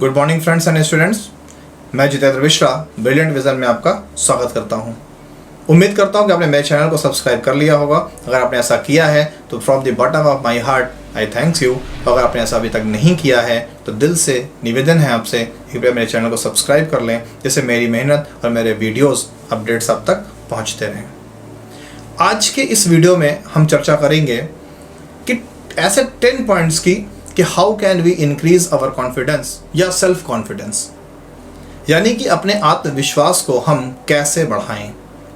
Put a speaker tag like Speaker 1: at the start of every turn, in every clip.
Speaker 1: Good morning friends and students, मैं Jitendra Mishra brilliant vision में आपका स्वागत करता हूं। उम्मीद करता हूं कि आपने मेरे चैनल को सब्सक्राइब कर लिया होगा। अगर आपने ऐसा किया है तो from the bottom of my heart I thanks you. अगर आपने ऐसा अभी तक नहीं किया है तो दिल से निवेदन है आपसे कि मेरे चैनल को सब्सक्राइब कर लें, जिससे मेरी मेहनत और मेरे वीडियोज़ अपडेट्स आप तक पहुँचते रहें। आज के इस वीडियो में हम चर्चा करेंगे कि ऐसे 10 पॉइंट्स की कि how can we increase our confidence या सेल्फ कॉन्फिडेंस, यानी कि अपने आत्मविश्वास को हम कैसे बढ़ाएं।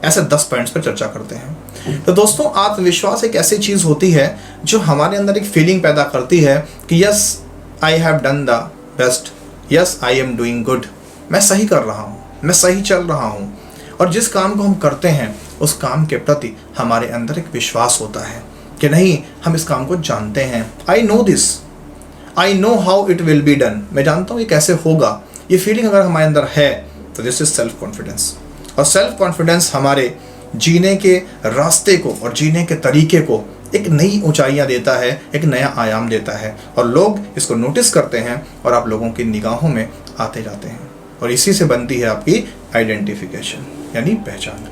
Speaker 1: ऐसे 10 पॉइंट्स पर चर्चा करते हैं। तो दोस्तों, आत्मविश्वास एक ऐसी चीज़ होती है जो हमारे अंदर एक फीलिंग पैदा करती है कि yes I have done the best, yes I am doing good, मैं सही कर रहा हूँ, मैं सही चल रहा हूँ। और जिस काम को हम करते हैं उस काम के प्रति हमारे अंदर एक विश्वास होता है कि नहीं, हम इस काम को जानते हैं। I know this, I know how it will be done, मैं जानता हूँ ये कैसे होगा। ये फीलिंग अगर हमारे अंदर है तो दिस इज सेल्फ कॉन्फिडेंस। और सेल्फ कॉन्फिडेंस हमारे जीने के रास्ते को और जीने के तरीके को एक नई ऊंचाइयाँ देता है, एक नया आयाम देता है, और लोग इसको नोटिस करते हैं और आप लोगों की निगाहों में आते जाते हैं। और इसी से बनती है आपकी आइडेंटिफिकेशन, यानी पहचान।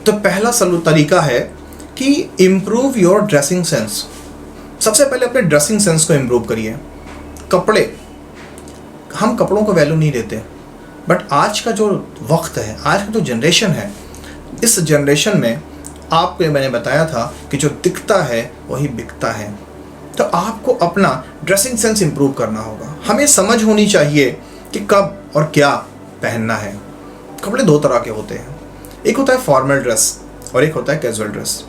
Speaker 1: तो पहला तरीका है कि इम्प्रूव योर ड्रेसिंग सेंस। सबसे पहले अपने ड्रेसिंग सेंस को इम्प्रूव करिए। कपड़े, हम कपड़ों को वैल्यू नहीं देते, बट आज का जो वक्त है, आज का जो जनरेशन है, इस जनरेशन में आपको मैंने बताया था कि जो दिखता है वही बिकता है। तो आपको अपना ड्रेसिंग सेंस इम्प्रूव करना होगा। हमें समझ होनी चाहिए कि कब और क्या पहनना है। कपड़े 2 तरह के होते हैं, एक होता है फॉर्मल ड्रेस और एक होता है कैजुअल ड्रेस।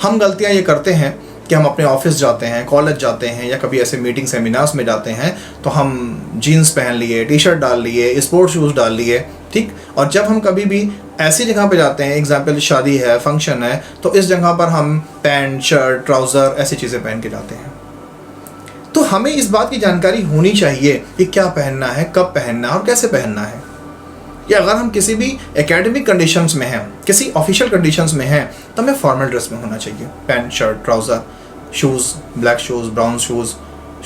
Speaker 1: हम गलतियाँ ये करते हैं कि हम अपने ऑफिस जाते हैं, कॉलेज जाते हैं, या कभी ऐसे मीटिंग सेमिनार्स में जाते हैं तो हम जीन्स पहन लिए, टी शर्ट डाल लिए, स्पोर्ट्स शूज़ डाल लिए, ठीक। और जब हम कभी भी ऐसी जगह पे जाते हैं, एग्जाम्पल शादी है, फंक्शन है, तो इस जगह पर हम पैंट, शर्ट, ट्राउज़र ऐसी चीज़ें पहन के जाते हैं। तो हमें इस बात की जानकारी होनी चाहिए कि क्या पहनना है, कब पहनना है और कैसे पहनना है। या अगर हम किसी भी एकेडमिक कंडीशंस में हैं, किसी ऑफिशियल कंडीशंस में हैं, तो हमें फॉर्मल ड्रेस में होना चाहिए। Pant, shirt, trouser, shoes, black shoes, brown shoes,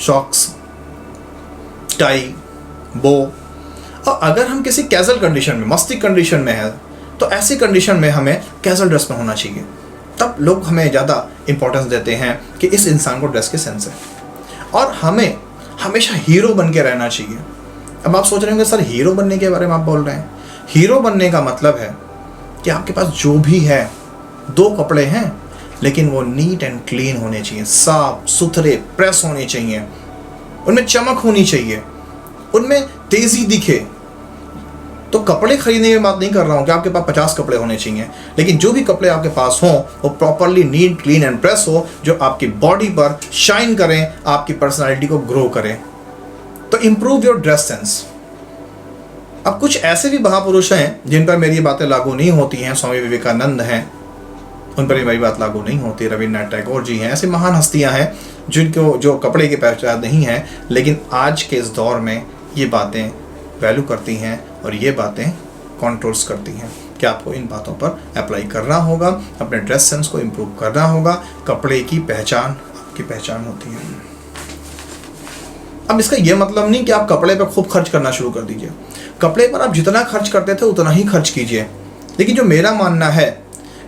Speaker 1: socks, tie, बो। और अगर हम किसी कैजुअल कंडीशन में, मस्ती कंडीशन में है, तो ऐसी कंडीशन में हमें कैजुअल ड्रेस में होना चाहिए। तब लोग हमें ज़्यादा इंपॉर्टेंस देते हैं कि इस इंसान को ड्रेस की सेंस है। और हमें हमेशा हीरो बन के रहना चाहिए। अब आप सोच रहे होंगे सर, हीरो बनने के बारे में आप बोल रहे हैं। हीरो बनने का मतलब है कि आपके पास जो भी है, 2 कपड़े हैं, लेकिन वो नीट एंड क्लीन होने चाहिए, साफ सुथरे, प्रेस होने चाहिए, उनमें चमक होनी चाहिए, उनमें तेज़ी दिखे। तो कपड़े खरीदने की बात नहीं कर रहा हूँ कि आपके पास 50 कपड़े होने चाहिए, लेकिन जो भी कपड़े आपके पास हों वो properly neat, clean and press हो, जो आपकी बॉडी पर शाइन करें, आपकी पर्सनालिटी को ग्रो करें। तो इम्प्रूव योर ड्रेस सेंस। अब कुछ ऐसे भी महापुरुष हैं जिन पर मेरी बातें लागू नहीं होती हैं। स्वामी विवेकानंद हैं, उन पर मेरी बात लागू नहीं होती। रविन्द्रनाथ टैगोर जी हैं, ऐसी महान हस्तियां हैं जिनको जो कपड़े की पहचान नहीं है, लेकिन आज के इस दौर में ये बातें वैल्यू करती हैं और ये बातें कंट्रोल्स करती हैं कि आपको इन बातों पर अप्लाई करना होगा, अपने ड्रेस सेंस को इम्प्रूव करना होगा। कपड़े की पहचान आपकी पहचान होती है। अब इसका यह मतलब नहीं कि आप कपड़े पर खूब खर्च करना शुरू कर दीजिए। कपड़े पर आप जितना खर्च करते थे उतना ही खर्च कीजिए, लेकिन जो मेरा मानना है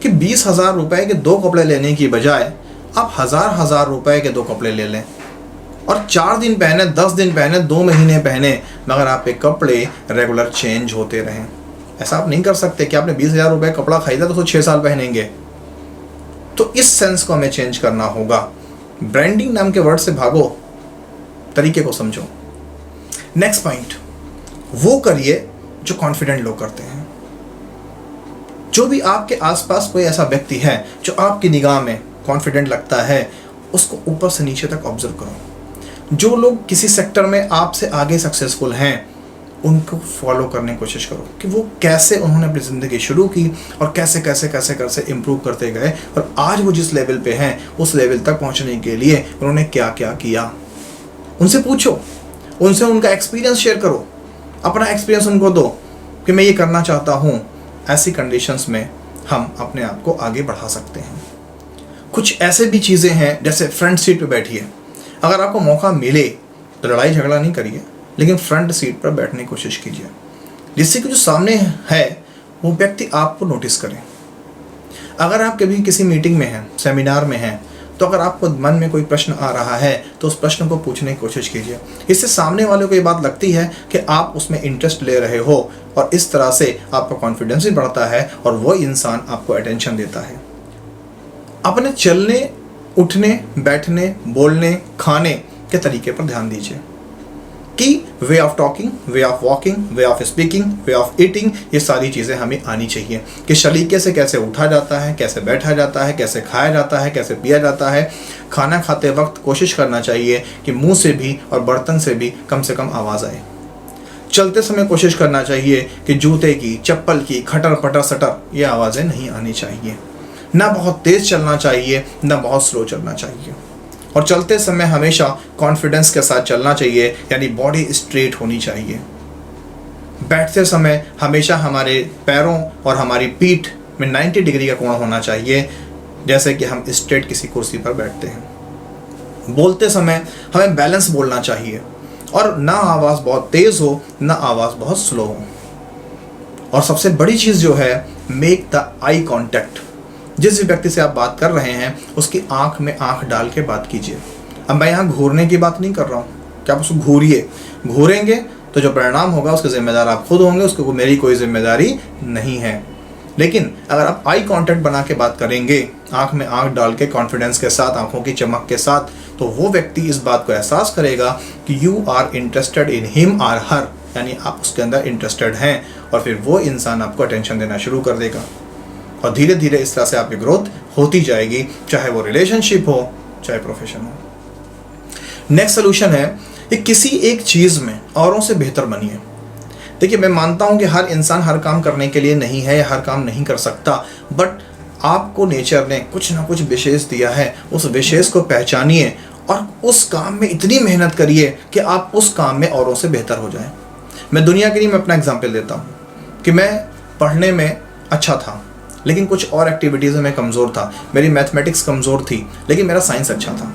Speaker 1: कि 20,000 रुपए के 2 कपड़े लेने की बजाय आप हज़ार रुपए के 2 कपड़े ले लें और 4 दिन पहने, 10 दिन पहने, 2 महीने पहने, मगर आपके कपड़े रेगुलर चेंज होते रहें। ऐसा आप नहीं कर सकते कि आपने 20,000 रुपए कपड़ा खरीदा तो 6 साल पहनेंगे। तो इस सेंस को हमें चेंज करना होगा। ब्रांडिंग नाम के वर्ड से भागो, तरीके को समझो। नेक्स्ट पॉइंट, वो करिए जो कॉन्फिडेंट लोग करते हैं। जो भी आपके आसपास कोई ऐसा व्यक्ति है जो आपकी निगाह में कॉन्फिडेंट लगता है, उसको ऊपर से नीचे तक ऑब्जर्व करो। जो लोग किसी सेक्टर में आपसे आगे सक्सेसफुल हैं, उनको फॉलो करने की कोशिश करो कि वो कैसे उन्होंने अपनी ज़िंदगी शुरू की और कैसे कैसे कैसे कैसे इम्प्रूव करते गए, और आज वो जिस लेवल पे हैं उस लेवल तक पहुंचने के लिए उन्होंने क्या क्या किया। उनसे पूछो, उनसे उनका एक्सपीरियंस शेयर करो, अपना एक्सपीरियंस उनको दो कि मैं ये करना चाहता हूँ। ऐसी कंडीशंस में हम अपने आप को आगे बढ़ा सकते हैं। कुछ ऐसे भी चीज़ें हैं, जैसे फ्रंट सीट पे बैठिए। अगर आपको मौका मिले तो लड़ाई झगड़ा नहीं करिए, लेकिन फ्रंट सीट पर बैठने की कोशिश कीजिए, जिससे कि जो सामने है वो व्यक्ति आपको नोटिस करे। अगर आप कभी किसी मीटिंग में हैं, सेमिनार में हैं, तो अगर आपको मन में कोई प्रश्न आ रहा है तो उस प्रश्न को पूछने की कोशिश कीजिए। इससे सामने वाले को ये बात लगती है कि आप उसमें इंटरेस्ट ले रहे हो, और इस तरह से आपका कॉन्फिडेंस भी बढ़ता है और वो इंसान आपको अटेंशन देता है। अपने चलने, उठने, बैठने, बोलने, खाने के तरीके पर ध्यान दीजिए कि way of talking, way of walking, way of speaking, way of eating, ये सारी चीज़ें हमें आनी चाहिए कि सलीके से कैसे उठा जाता है, कैसे बैठा जाता है, कैसे खाया जाता है, कैसे पिया जाता है। खाना खाते वक्त कोशिश करना चाहिए कि मुंह से भी और बर्तन से भी कम आवाज़ आए। चलते समय कोशिश करना चाहिए कि जूते की, चप्पल की खटर पटर सटर ये आवाज़ें नहीं आनी चाहिए। ना बहुत तेज़ चलना चाहिए, ना बहुत स्लो चलना चाहिए। और चलते समय हमेशा कॉन्फिडेंस के साथ चलना चाहिए, यानी बॉडी स्ट्रेट होनी चाहिए। बैठते समय हमेशा हमारे पैरों और हमारी पीठ में 90 डिग्री का कोण होना चाहिए, जैसे कि हम स्ट्रेट किसी कुर्सी पर बैठते हैं। बोलते समय हमें बैलेंस बोलना चाहिए, और ना आवाज़ बहुत तेज़ हो, ना आवाज़ बहुत स्लो हो। और सबसे बड़ी चीज़ जो है, मेक द आई कॉन्टैक्ट। जिस व्यक्ति से आप बात कर रहे हैं उसकी आंख में आंख डाल के बात कीजिए। अब मैं यहाँ घूरने की बात नहीं कर रहा हूँ कि आप उसको घूरिए, घूरेंगे तो जो परिणाम होगा उसके जिम्मेदार आप खुद होंगे, उसको मेरी कोई जिम्मेदारी नहीं है। लेकिन अगर आप आई कांटेक्ट बना के बात करेंगे, आंख में आंख डाल के कॉन्फिडेंस के साथ, आंखों की चमक के साथ, तो वो व्यक्ति इस बात को एहसास करेगा कि you are interested in him or her, यानी आप उसके अंदर इंटरेस्टेड हैं, और फिर वो इंसान आपको अटेंशन देना शुरू कर देगा। और धीरे धीरे इस तरह से आपकी ग्रोथ होती जाएगी, चाहे वो रिलेशनशिप हो, चाहे प्रोफेशन हो। नेक्स्ट सोल्यूशन है कि किसी एक चीज़ में औरों से बेहतर बनिए। देखिए, मैं मानता हूं कि हर इंसान हर काम करने के लिए नहीं है, या हर काम नहीं कर सकता, बट आपको नेचर ने कुछ ना कुछ विशेष दिया है। उस विशेष को पहचानिए और उस काम में इतनी मेहनत करिए कि आप उस काम में औरों से बेहतर हो जाएं। मैं दुनिया के लिए मैं अपना एग्जाम्पल देता हूँ कि मैं पढ़ने में अच्छा था, लेकिन कुछ और एक्टिविटीज़ में कमज़ोर था। मेरी मैथमेटिक्स कमज़ोर थी, लेकिन मेरा साइंस अच्छा था।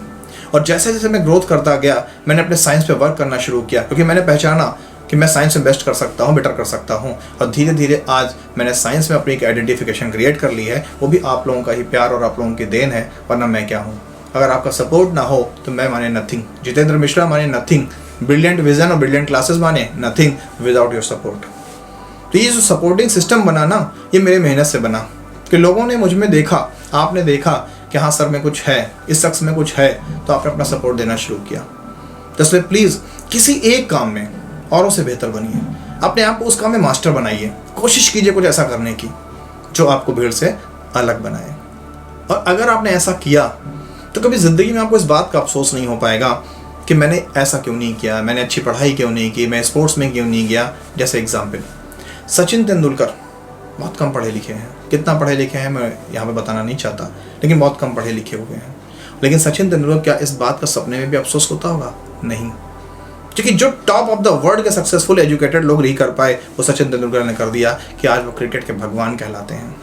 Speaker 1: और जैसे जैसे मैं ग्रोथ करता गया, मैंने अपने साइंस पे वर्क करना शुरू किया, क्योंकि मैंने पहचाना कि मैं साइंस में बेस्ट कर सकता हूँ, बेटर कर सकता हूँ। और धीरे धीरे आज मैंने साइंस में अपनी एक आइडेंटिफिकेशन क्रिएट कर ली है। वो भी आप लोगों का ही प्यार और आप लोगों की देन है, वरना मैं क्या हूँ। अगर आपका सपोर्ट ना हो तो मैं माने नथिंग। जितेंद्र मिश्रा माने नथिंग। ब्रिलियंट विजन और ब्रिलियंट क्लासेस माने नथिंग विदाउट योर सपोर्ट। तो ये जो सपोर्टिंग सिस्टम बना ना, ये मेरे मेहनत से बना कि लोगों ने मुझ में देखा, आपने देखा कि हाँ सर में कुछ है, इस शख्स में कुछ है, तो आपने अपना सपोर्ट देना शुरू किया। तो इसलिए प्लीज़ किसी एक काम में औरों से बेहतर बनिए, अपने आप को उस काम में मास्टर बनाइए। कोशिश कीजिए कुछ ऐसा करने की जो आपको भीड़ से अलग बनाए। और अगर आपने ऐसा किया तो कभी ज़िंदगी में आपको इस बात का अफसोस नहीं हो पाएगा कि मैंने ऐसा क्यों नहीं किया, मैंने अच्छी पढ़ाई क्यों नहीं की, मैं स्पोर्ट्स में क्यों नहीं गया। जैसे एग्जाम्पल, सचिन तेंदुलकर बहुत कम पढ़े लिखे हैं। कितना पढ़े लिखे हैं मैं यहाँ पे बताना नहीं चाहता, लेकिन बहुत कम पढ़े लिखे हुए हैं। लेकिन सचिन तेंदुलकर क्या इस बात का सपने में भी अफसोस होता होगा? नहीं, क्योंकि जो टॉप ऑफ द वर्ल्ड के सक्सेसफुल एजुकेटेड लोग नहीं कर पाए, वो सचिन तेंदुलकर ने कर दिया कि आज वो क्रिकेट के भगवान कहलाते हैं।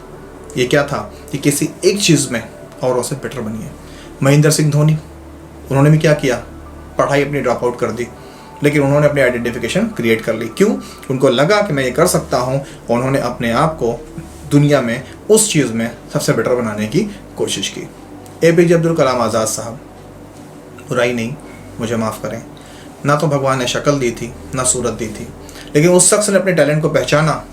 Speaker 1: ये क्या था कि किसी एक चीज़ में औरों से बेटर बनिए। महेंद्र सिंह धोनी, उन्होंने भी क्या किया, पढ़ाई अपनी ड्रॉप आउट कर दी, लेकिन उन्होंने अपनी आइडेंटिफिकेशन क्रिएट कर ली। क्यों? उनको लगा कि मैं ये कर सकता हूँ, और उन्होंने अपने आप को दुनिया में उस चीज़ में सबसे बेटर बनाने की कोशिश की। APJ अब्दुल कलाम आज़ाद साहब, बुराई नहीं, मुझे माफ़ करें, ना तो भगवान ने शक्ल दी थी, ना सूरत दी थी, लेकिन उस शख्स ने अपने टैलेंट को पहचाना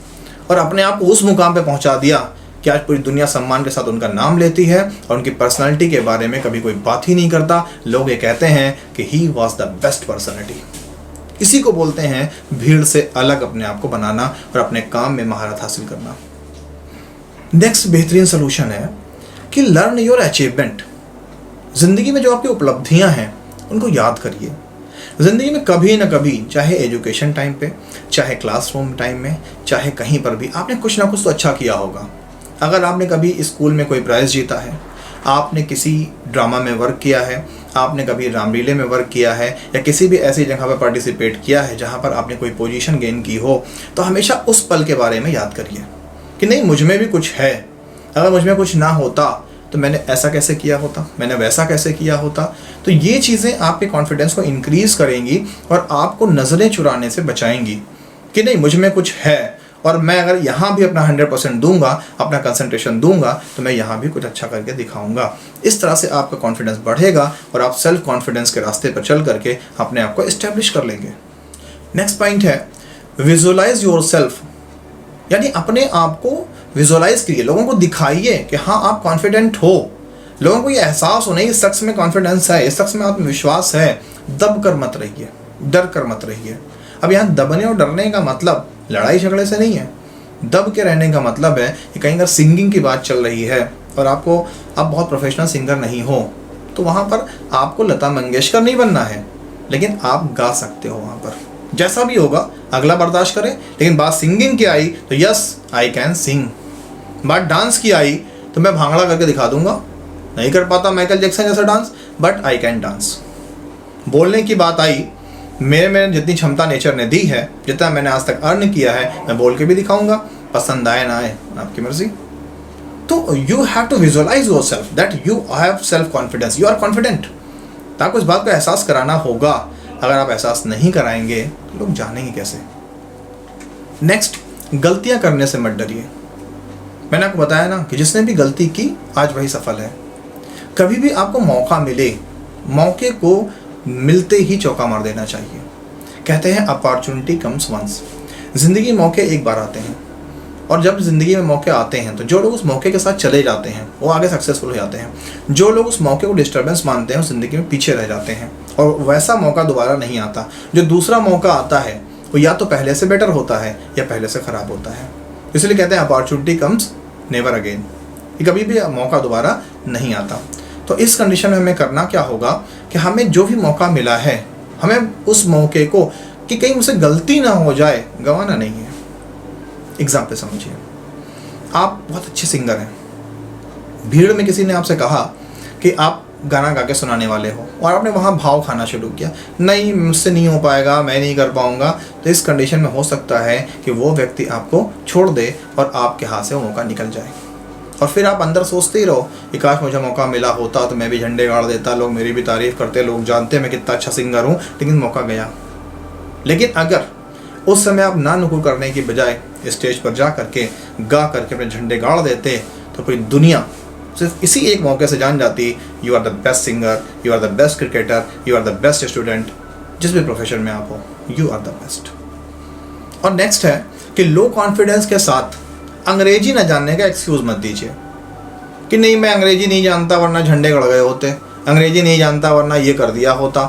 Speaker 1: और अपने आप को उस मुकाम पे पहुंचा दिया कि आज पूरी दुनिया सम्मान के साथ उनका नाम लेती है, और उनकी पर्सनालिटी के बारे में कभी कोई बात ही नहीं करता। लोग ये कहते हैं कि he was the best personality. इसी को बोलते हैं भीड़ से अलग अपने आप को बनाना और अपने काम में महारत हासिल करना। नेक्स्ट बेहतरीन सोल्यूशन है कि लर्न योर अचीवमेंट। जिंदगी में जो आपकी उपलब्धियां हैं उनको याद करिए। ज़िंदगी में कभी ना कभी, चाहे एजुकेशन टाइम पे, चाहे क्लासरूम टाइम में, चाहे कहीं पर भी, आपने कुछ ना कुछ तो अच्छा किया होगा। अगर आपने कभी स्कूल में कोई प्राइज़ जीता है, आपने किसी ड्रामा में वर्क किया है, आपने कभी रामलीले में वर्क किया है, या किसी भी ऐसी जगह पर पार्टिसिपेट किया है जहाँ पर आपने कोई पोजीशन गेन की हो, तो हमेशा उस पल के बारे में याद करिए कि नहीं, मुझ में भी कुछ है। अगर मुझ में कुछ ना होता तो मैंने ऐसा कैसे किया होता, मैंने वैसा कैसे किया होता। तो ये चीज़ें आपके कॉन्फिडेंस को इंक्रीज करेंगी और आपको नज़रें चुराने से बचाएंगी कि नहीं मुझ में कुछ है, और मैं अगर यहाँ भी अपना 100% दूंगा, अपना कंसंट्रेशन दूंगा, तो मैं यहाँ भी कुछ अच्छा करके दिखाऊंगा। इस तरह से आपका कॉन्फिडेंस बढ़ेगा और आप सेल्फ कॉन्फिडेंस के रास्ते पर चल करके अपने आप को इस्टेब्लिश कर लेंगे। नेक्स्ट पॉइंट है विजुअलाइज योर सेल्फ, यानी अपने आप को विजुअलाइज करिए, लोगों को दिखाइए कि हाँ आप कॉन्फिडेंट हो, लोगों को ये एहसास हो नहीं इस शख्स में कॉन्फिडेंस है, इस शख्स में आत्मविश्वास है। दब कर मत रहिए, डर कर मत रहिए। अब यहाँ दबने और डरने का मतलब लड़ाई झगड़े से नहीं है। दब के रहने का मतलब है कि कहीं अगर सिंगिंग की बात चल रही है और आप बहुत प्रोफेशनल सिंगर नहीं हो, तो वहाँ पर आपको लता मंगेशकर नहीं बनना है, लेकिन आप गा सकते हो। वहाँ पर जैसा भी होगा अगला बर्दाश्त करें, लेकिन बात सिंगिंग की आई तो यस आई कैन सिंग। बात डांस की आई तो मैं भांगड़ा करके दिखा दूंगा, नहीं कर पाता माइकल जैक्सन जैसा dance, but I can dance. बोलने की बात आई, मेरे में जितनी क्षमता नेचर ने दी है, जितना मैंने आज तक अर्न किया है, मैं बोल के भी दिखाऊंगा, पसंद आए ना आए आपकी मर्जी। तो you have to visualise yourself that you have self confidence, you are confident. तो आपको इस बात का एहसास कराना होगा। अगर आप एहसास नहीं कराएंगे तो लोग जानेंगे कैसे। नेक्स्ट, गलतियां करने से मत डरिए। मैंने आपको बताया ना कि जिसने भी गलती की आज वही सफल है। कभी भी आपको मौका मिले, मौके को मिलते ही चौका मार देना चाहिए। कहते हैं अपॉर्चुनिटी कम्स वंस, ज़िंदगी में मौके एक बार आते हैं, और जब ज़िंदगी में मौके आते हैं तो जो लोग उस मौके के साथ चले जाते हैं वो आगे सक्सेसफुल हो जाते हैं। जो लोग उस मौके को डिस्टर्बेंस मानते हैं वो ज़िंदगी में पीछे रह जाते हैं, और वैसा मौका दोबारा नहीं आता। जो दूसरा मौका आता है वो या तो पहले से बेटर होता है या पहले से ख़राब होता है। इसलिए कहते हैं अपॉर्चुनिटी कम्स नेवर अगेन, कभी भी मौका दोबारा नहीं आता। तो इस कंडीशन में हमें करना क्या होगा कि हमें जो भी मौका मिला है, हमें उस मौके को कि कहीं मुझसे गलती ना हो जाए गंवाना नहीं है। एग्जाम्पल समझिए, आप बहुत अच्छे सिंगर हैं, भीड़ में किसी ने आपसे कहा कि आप गाना गा के सुनाने वाले हो, और आपने वहाँ भाव खाना शुरू किया, नहीं मुझसे नहीं हो पाएगा, मैं नहीं कर पाऊँगा। तो इस कंडीशन में हो सकता है कि वो व्यक्ति आपको छोड़ दे और आपके हाथ से वो मौका निकल जाए, और फिर आप अंदर सोचते ही रहो कि काश मुझे मौका मिला होता तो मैं भी झंडे गाड़ देता, लोग मेरी भी तारीफ़ करते, लोग जानते मैं कितना अच्छा सिंगर हूँ, लेकिन मौका गया। लेकिन अगर उस समय आप ना नुकुर करने की बजाय स्टेज पर जा करके गा करके अपने झंडे गाड़ देते, तो पूरी दुनिया सिर्फ इसी एक मौके से जान जाती you are the best singer, you are the best cricketer, you are the best student, जिस भी प्रोफेशन में आप हो, यू आर द बेस्ट। और नेक्स्ट है कि लो कॉन्फिडेंस के साथ अंग्रेजी न जानने का एक्सक्यूज़ मत दीजिए कि नहीं मैं अंग्रेजी नहीं जानता वरना झंडे गड़ गए होते, अंग्रेजी नहीं जानता वरना ये कर दिया होता।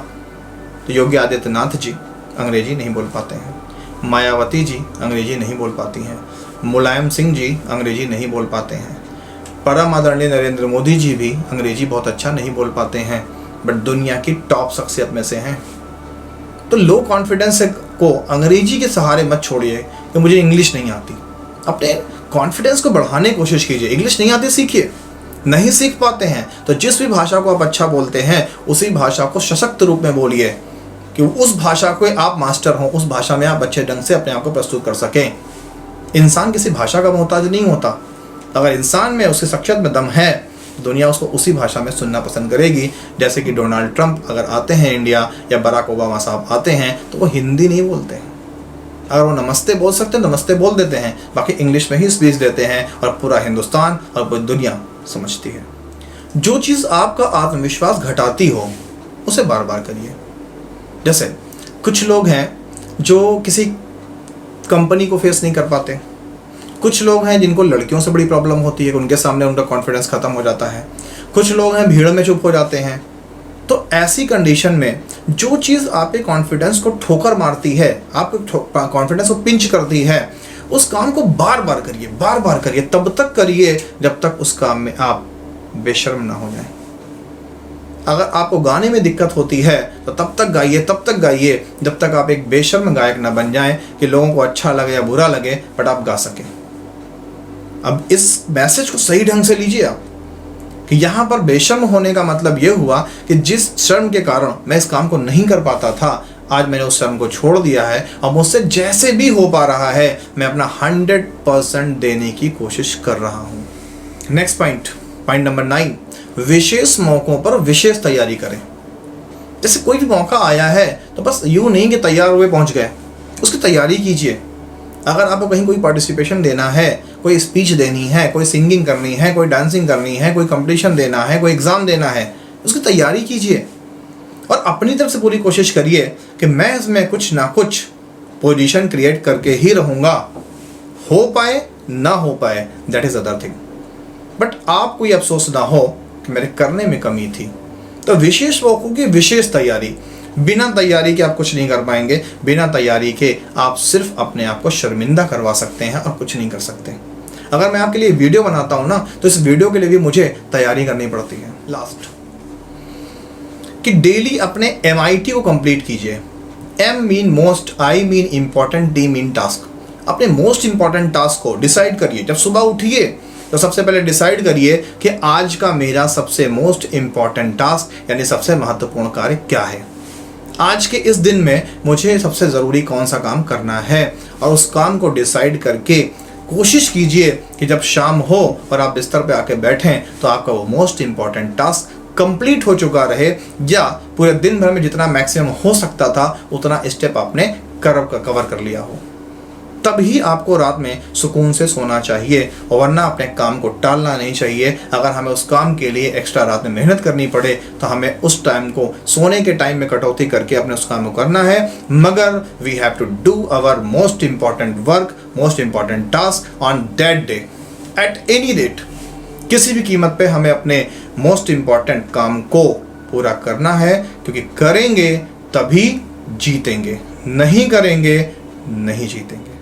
Speaker 1: तो योगी आदित्यनाथ जी अंग्रेजी नहीं बोल पाते हैं, मायावती जी अंग्रेजी नहीं बोल पाती हैं, मुलायम सिंह जी अंग्रेजी नहीं बोल पाते हैं, परम आदरणीय नरेंद्र मोदी जी भी अंग्रेजी बहुत अच्छा नहीं बोल पाते हैं, बट दुनिया की टॉप शख्सियत में से हैं। तो लो कॉन्फिडेंस को अंग्रेजी के सहारे मत छोड़िए कि मुझे इंग्लिश नहीं आती। अपने कॉन्फिडेंस को बढ़ाने की कोशिश कीजिए। इंग्लिश नहीं आती सीखिए, नहीं सीख पाते हैं तो जिस भी भाषा को आप अच्छा बोलते हैं उसी भाषा को सशक्त रूप में बोलिए कि उस भाषा को आप मास्टर हो, उस भाषा में आप अच्छे ढंग से अपने आप को प्रस्तुत कर सकें। इंसान किसी भाषा का मोहताज नहीं होता। अगर इंसान में उसकी शख्सियत में दम है, दुनिया उसको उसी भाषा में सुनना पसंद करेगी। जैसे कि डोनाल्ड ट्रंप अगर आते हैं इंडिया या बराक ओबामा साहब आते हैं तो वो हिंदी नहीं बोलते हैं। अगर वो नमस्ते बोल सकते हैं नमस्ते बोल देते हैं, बाकी इंग्लिश में ही स्पीच देते हैं और पूरा हिंदुस्तान और पूरी दुनिया समझती है। जो चीज़ आपका आत्मविश्वास घटाती हो उसे बार बार करिए। जैसे कुछ लोग हैं जो किसी कंपनी को फेस नहीं कर पाते, कुछ लोग हैं जिनको लड़कियों से बड़ी प्रॉब्लम होती है, उनके सामने उनका कॉन्फिडेंस ख़त्म हो जाता है, कुछ लोग हैं भीड़ में चुप हो जाते हैं। तो ऐसी कंडीशन में जो चीज़ आपके कॉन्फिडेंस को ठोकर मारती है, आपके कॉन्फिडेंस को पिंच करती है, उस काम को बार बार करिए, तब तक करिए जब तक उस काम में आप बेशर्म ना हो जाएं। अगर आपको गाने में दिक्कत होती है तो तब तक गाइए जब तक आप एक बेशर्म गायक ना बन जाएं कि लोगों को अच्छा लगे या बुरा लगे बट आप गा सकें। अब इस मैसेज को सही ढंग से लीजिए आप कि यहाँ पर बेशर्म होने का मतलब ये हुआ कि जिस शर्म के कारण मैं इस काम को नहीं कर पाता था, आज मैंने उस शर्म को छोड़ दिया है और मुझसे जैसे भी हो पा रहा है मैं अपना 100% देने की कोशिश कर रहा हूँ। नेक्स्ट पॉइंट, पॉइंट नंबर 9, विशेष मौकों पर विशेष तैयारी करें। जैसे कोई भी मौका आया है तो बस यूं नहीं कि तैयार हुए पहुंच गए, उसकी तैयारी कीजिए। अगर आपको कहीं कोई पार्टिसिपेशन देना है, कोई स्पीच देनी है, कोई सिंगिंग करनी है, कोई डांसिंग करनी है, कोई कंपटीशन देना है, कोई एग्ज़ाम देना है, उसकी तैयारी कीजिए और अपनी तरफ से पूरी कोशिश करिए कि मैं इसमें कुछ ना कुछ पोजीशन क्रिएट करके ही रहूँगा। हो पाए ना हो पाए, that is other thing, but आपको ये अफसोस ना हो कि मेरे करने में कमी थी। तो विशेष मौकों की विशेष तैयारी, बिना तैयारी के आप कुछ नहीं कर पाएंगे। बिना तैयारी के आप सिर्फ अपने आप को शर्मिंदा करवा सकते हैं और कुछ नहीं कर सकते। अगर मैं आपके लिए वीडियो बनाता हूं ना, तो इस वीडियो के लिए भी मुझे तैयारी करनी पड़ती है। लास्ट कि डेली अपने MIT को कंप्लीट कीजिए। M mean most, I mean important, D mean task. अपने मोस्ट इंपॉर्टेंट टास्क को डिसाइड करिए। जब सुबह उठिए तो सबसे पहले डिसाइड करिए कि आज का मेरा सबसे मोस्ट इंपॉर्टेंट टास्क यानी सबसे महत्वपूर्ण कार्य क्या है। आज के इस दिन में मुझे सबसे ज़रूरी कौन सा काम करना है, और उस काम को डिसाइड करके कोशिश कीजिए कि जब शाम हो और आप बिस्तर पे आके बैठें तो आपका वो मोस्ट इंपॉर्टेंट टास्क कंप्लीट हो चुका रहे, या पूरे दिन भर में जितना मैक्सिमम हो सकता था उतना स्टेप आपने कवर कर लिया हो। तभी आपको रात में सुकून से सोना चाहिए, और वरना अपने काम को टालना नहीं चाहिए। अगर हमें उस काम के लिए एक्स्ट्रा रात में मेहनत करनी पड़े तो हमें उस टाइम को सोने के टाइम में कटौती करके अपने उस काम को करना है। मगर we have to do our most important work, most important task on that day, at any date. किसी भी कीमत पे हमें अपने मोस्ट इंपॉर्टेंट काम को पूरा करना है, क्योंकि करेंगे तभी जीतेंगे, नहीं करेंगे नहीं जीतेंगे।